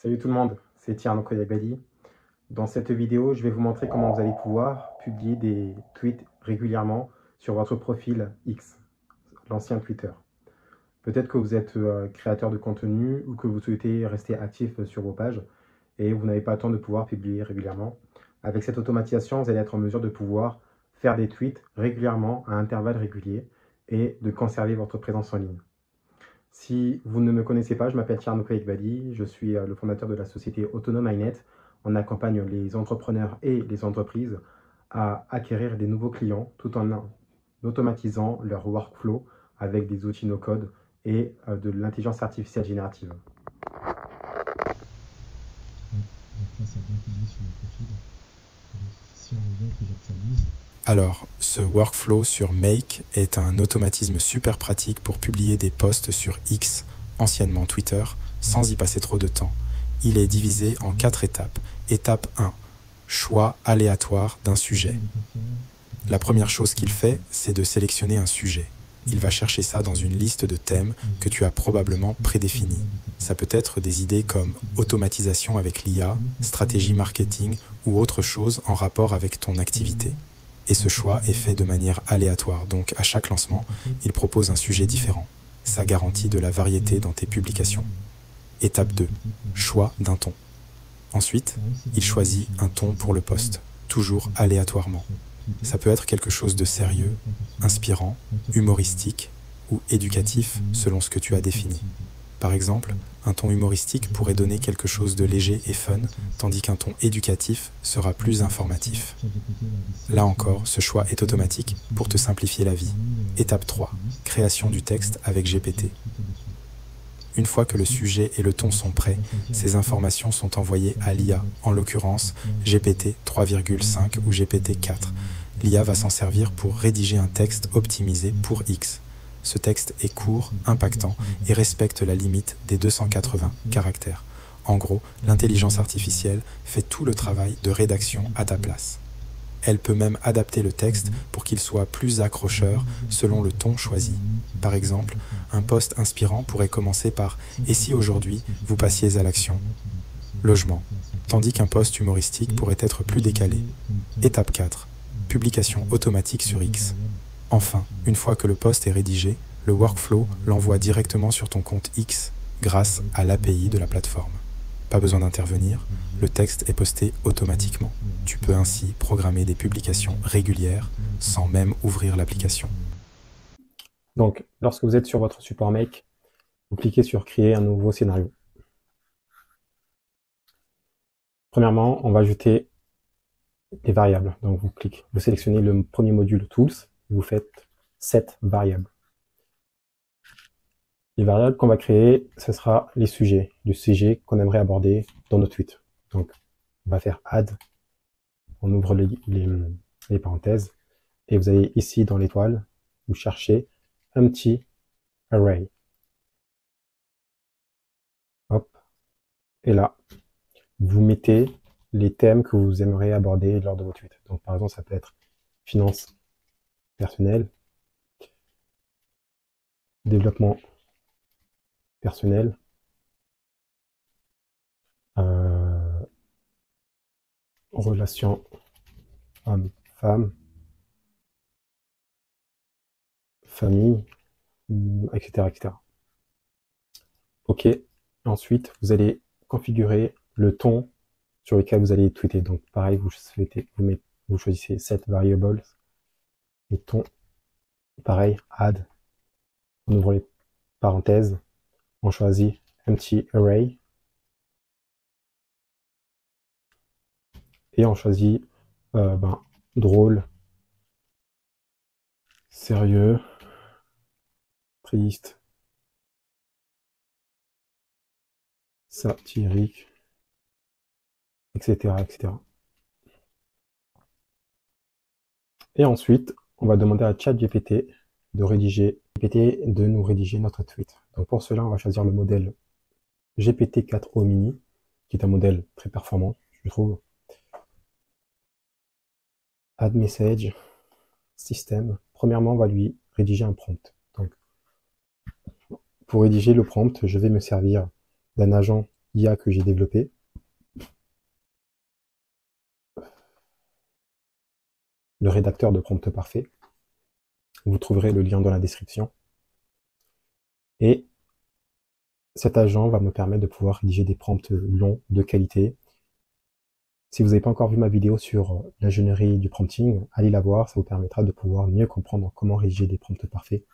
Salut tout le monde, c'est Tierno Koyagali. Dans cette vidéo, je vais vous montrer comment vous allez pouvoir publier des tweets régulièrement sur votre profil X, l'ancien Twitter. Peut-être que vous êtes créateur de contenu ou que vous souhaitez rester actif sur vos pages et vous n'avez pas le temps de pouvoir publier régulièrement. Avec cette automatisation, vous allez être en mesure de pouvoir faire des tweets régulièrement à intervalles réguliers et de conserver votre présence en ligne. Si vous ne me connaissez pas, je m'appelle Tierno Koyagali, je suis le fondateur de la société Autonome iNet. On accompagne les entrepreneurs et les entreprises à acquérir des nouveaux clients tout en automatisant leur workflow avec des outils no-code et de l'intelligence artificielle générative. Alors, ce workflow sur Make est un automatisme super pratique pour publier des posts sur X, anciennement Twitter, sans y passer trop de temps. Il est divisé en 4 étapes. Étape 1. Choix aléatoire d'un sujet. La première chose qu'il fait, c'est de sélectionner un sujet. Il va chercher ça dans une liste de thèmes que tu as probablement prédéfinis. Ça peut être des idées comme automatisation avec l'IA, stratégie marketing ou autre chose en rapport avec ton activité. Et ce choix est fait de manière aléatoire, donc à chaque lancement, il propose un sujet différent. Ça garantit de la variété dans tes publications. Étape 2. Choix d'un ton. Ensuite, il choisit un ton pour le post, toujours aléatoirement. Ça peut être quelque chose de sérieux, inspirant, humoristique ou éducatif selon ce que tu as défini. Par exemple, un ton humoristique pourrait donner quelque chose de léger et fun, tandis qu'un ton éducatif sera plus informatif. Là encore, ce choix est automatique pour te simplifier la vie. Étape 3. Création du texte avec GPT. Une fois que le sujet et le ton sont prêts, ces informations sont envoyées à l'IA, en l'occurrence GPT 3,5 ou GPT 4. L'IA va s'en servir pour rédiger un texte optimisé pour X. Ce texte est court, impactant et respecte la limite des 280 caractères. En gros, l'intelligence artificielle fait tout le travail de rédaction à ta place. Elle peut même adapter le texte pour qu'il soit plus accrocheur selon le ton choisi. Par exemple, un post inspirant pourrait commencer par « Et si aujourd'hui, vous passiez à l'action ?» Logement. Tandis qu'un post humoristique pourrait être plus décalé. Étape 4. Publication automatique sur X. Enfin, une fois que le post est rédigé, le workflow l'envoie directement sur ton compte X grâce à l'API de la plateforme. Pas besoin d'intervenir, le texte est posté automatiquement. Tu peux ainsi programmer des publications régulières sans même ouvrir l'application. Donc, lorsque vous êtes sur votre support Make, vous cliquez sur Créer un nouveau scénario. Premièrement, on va ajouter les variables. Donc, vous sélectionnez le premier module Tools, vous faites Set variables. Les variables qu'on va créer, ce sera les sujets, le sujet qu'on aimerait aborder dans nos tweets. Donc, on va faire Add, on ouvre les parenthèses, et vous allez ici dans l'étoile, vous cherchez un petit array. Hop, et là, vous mettez les thèmes que vous aimeriez aborder lors de vos tweets. Donc, par exemple, ça peut être finance personnelle, développement personnel, relations hommes-femmes, famille, etc., etc. Ok. Ensuite, vous allez configurer le ton sur lequel vous allez tweeter. Donc, pareil, vous choisissez set variables, le ton, pareil, add, on ouvre les parenthèses, on choisit empty array, et on choisit drôle, sérieux, triste, satirique, etc., etc. Et ensuite, on va demander à ChatGPT de nous rédiger notre tweet. Donc pour cela, on va choisir le modèle GPT-4o mini, qui est un modèle très performant, je trouve. Add message, système. Premièrement, on va lui rédiger un prompt. Donc, pour rédiger le prompt, je vais me servir d'un agent IA que j'ai développé. Le rédacteur de prompt parfait. Vous trouverez le lien dans la description. Et cet agent va me permettre de pouvoir rédiger des prompts longs, de qualité. Si vous n'avez pas encore vu ma vidéo sur l'ingénierie du prompting, allez la voir, ça vous permettra de pouvoir mieux comprendre comment rédiger des prompts parfaits.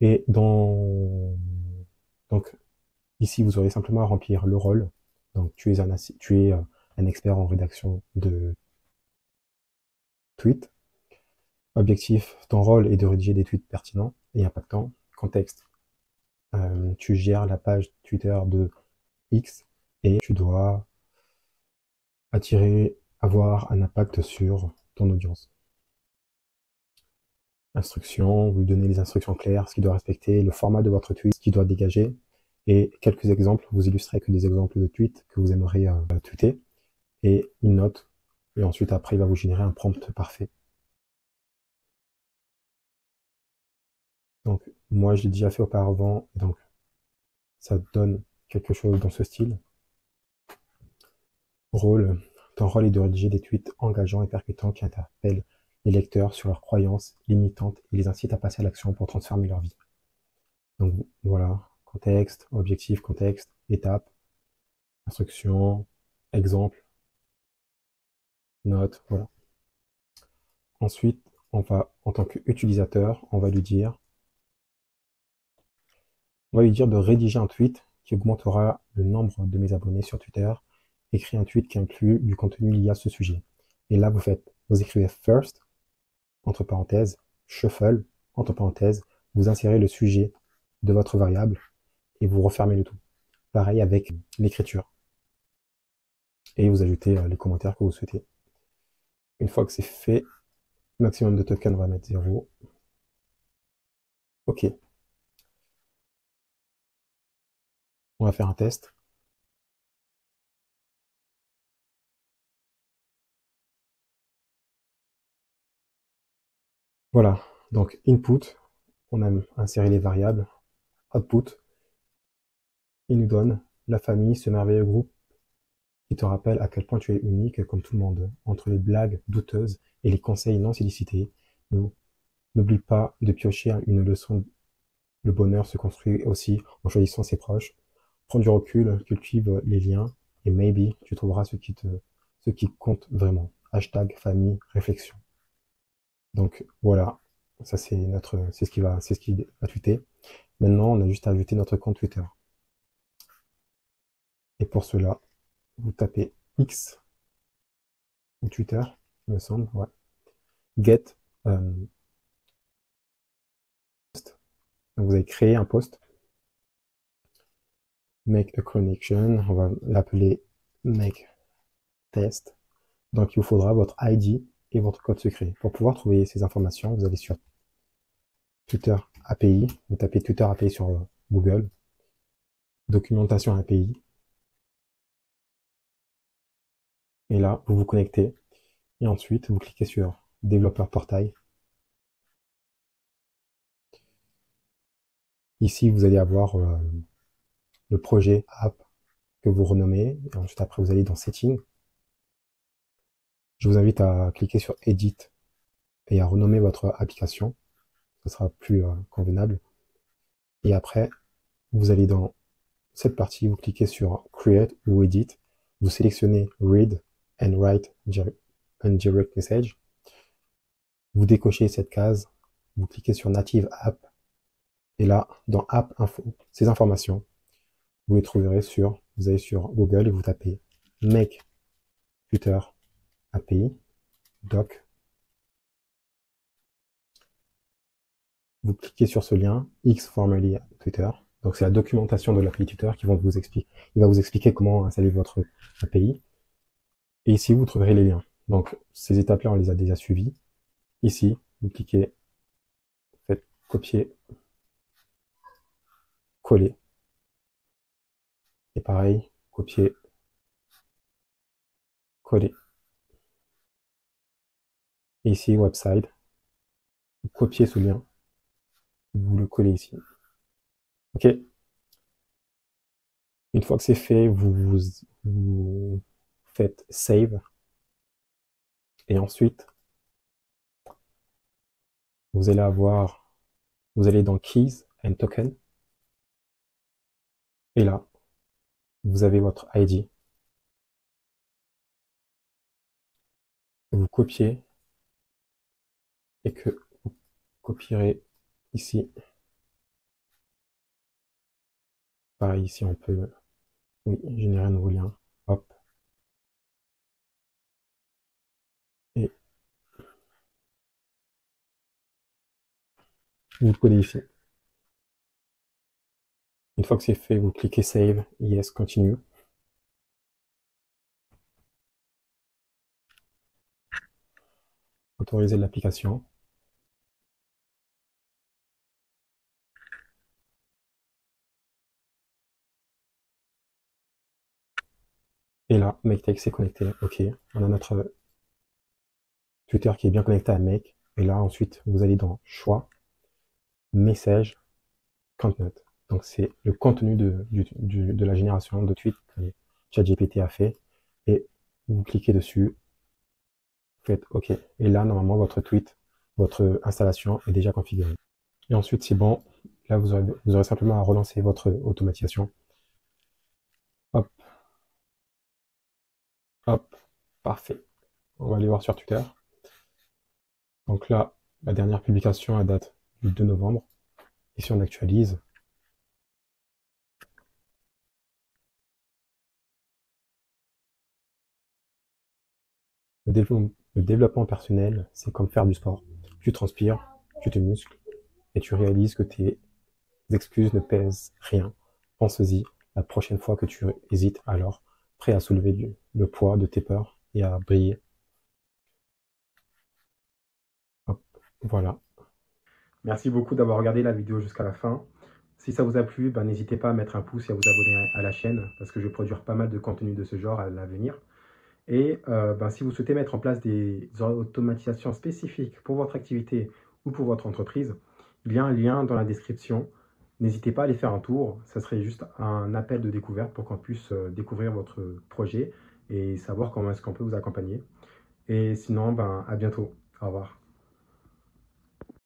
Et donc, ici, vous aurez simplement à remplir le rôle. Donc, tu es un expert en rédaction de tweets. Objectif, ton rôle est de rédiger des tweets pertinents et impactants. Contexte, tu gères la page Twitter de X et tu dois avoir un impact sur ton audience. Instructions, vous lui donnez les instructions claires, ce qu'il doit respecter, le format de votre tweet, ce qu'il doit dégager, et quelques exemples, vous illustrez que des exemples de tweets que vous aimeriez tweeter, et une note, et ensuite après il va vous générer un prompt parfait. Donc moi je l'ai déjà fait auparavant, donc ça donne quelque chose dans ce style. Rôle, ton rôle est de rédiger des tweets engageants et percutants qui interpellent les lecteurs sur leurs croyances limitantes et les incitent à passer à l'action pour transformer leur vie. Donc voilà, contexte, objectif, contexte, étape, instruction, exemple, note, voilà. Ensuite, on va, en tant qu'utilisateur, on va lui dire de rédiger un tweet qui augmentera le nombre de mes abonnés sur Twitter. Écris un tweet qui inclut du contenu lié à ce sujet. Et là, vous écrivez first, entre parenthèses, shuffle, entre parenthèses, vous insérez le sujet de votre variable et vous refermez le tout. Pareil avec l'écriture. Et vous ajoutez les commentaires que vous souhaitez. Une fois que c'est fait, maximum de tokens, on va mettre 0. OK. On va faire un test. Voilà. Donc, input, on a inséré les variables. Output, il nous donne la famille, ce merveilleux groupe qui te rappelle à quel point tu es unique comme tout le monde. Entre les blagues douteuses et les conseils non sollicités, n'oublie pas de piocher une leçon. Le bonheur se construit aussi en choisissant ses proches. Prends du recul, cultive les liens et maybe tu trouveras ce qui compte vraiment. Hashtag famille réflexion. Donc voilà, ça c'est ce qui va tweeter. Maintenant, on a juste à ajouter notre compte Twitter. Et pour cela, vous tapez X ou Twitter, il me semble, ouais. Get donc vous avez créé un post. Make a connection, on va l'appeler make test. Donc il vous faudra votre ID et votre code secret. Pour pouvoir trouver ces informations, vous allez sur Twitter API, vous tapez Twitter API sur Google, documentation API, et là vous vous connectez, et ensuite vous cliquez sur développeur portail. Ici vous allez avoir le projet app que vous renommez, et ensuite après vous allez dans Settings. Je vous invite à cliquer sur Edit et à renommer votre application, ce sera plus convenable. Et après, vous allez dans cette partie, vous cliquez sur Create ou Edit, vous sélectionnez Read and Write un Direct Message, vous décochez cette case, vous cliquez sur Native App, et là, dans App Info, ces informations, vous les trouverez vous allez sur Google et vous tapez Make Twitter API, Doc. Vous cliquez sur ce lien, X formerly Twitter. Donc c'est la documentation de l'API Twitter qui va vous expliquer comment installer votre API. Et ici, vous trouverez les liens. Donc ces étapes-là, on les a déjà suivies. Ici, vous cliquez, faites copier, coller. Et pareil, copier, coller. Et ici, website, vous copiez ce lien, vous le collez ici. OK. Une fois que c'est fait, vous faites Save. Et ensuite, vous allez dans Keys and Token. Et là, vous avez votre ID. Vous copiez et que vous copierez ici. Pareil, ici on peut, oui, générer un nouveau lien. Hop. Et vous le codez ici. Une fois que c'est fait, vous cliquez Save, Yes, Continue. Autoriser l'application. Et là, MakeText est connecté. OK. On a notre Twitter qui est bien connecté à Make. Et là, ensuite, vous allez dans Choix, Message, Content. Donc, c'est le contenu de la génération de tweets que ChatGPT a fait. Et vous cliquez dessus. Faites OK. Et là, normalement, votre tweet, votre installation est déjà configurée. Et ensuite, c'est bon. Là, vous aurez simplement à relancer votre automatisation. Hop. Hop. Parfait. On va aller voir sur Twitter. Donc là, la dernière publication à date du 2 novembre. Et si on actualise, le développement personnel, c'est comme faire du sport. Tu transpires, tu te muscles, et tu réalises que tes excuses ne pèsent rien. Pense-y, la prochaine fois que tu hésites, alors, prêt à soulever le poids de tes peurs et à briller. Hop, voilà. Merci beaucoup d'avoir regardé la vidéo jusqu'à la fin. Si ça vous a plu, n'hésitez pas à mettre un pouce et à vous abonner à la chaîne, parce que je vais produire pas mal de contenu de ce genre à l'avenir. Et si vous souhaitez mettre en place des automatisations spécifiques pour votre activité ou pour votre entreprise, il y a un lien dans la description. N'hésitez pas à aller faire un tour. Ça serait juste un appel de découverte pour qu'on puisse découvrir votre projet et savoir comment est-ce qu'on peut vous accompagner. Et sinon, à bientôt. Au revoir.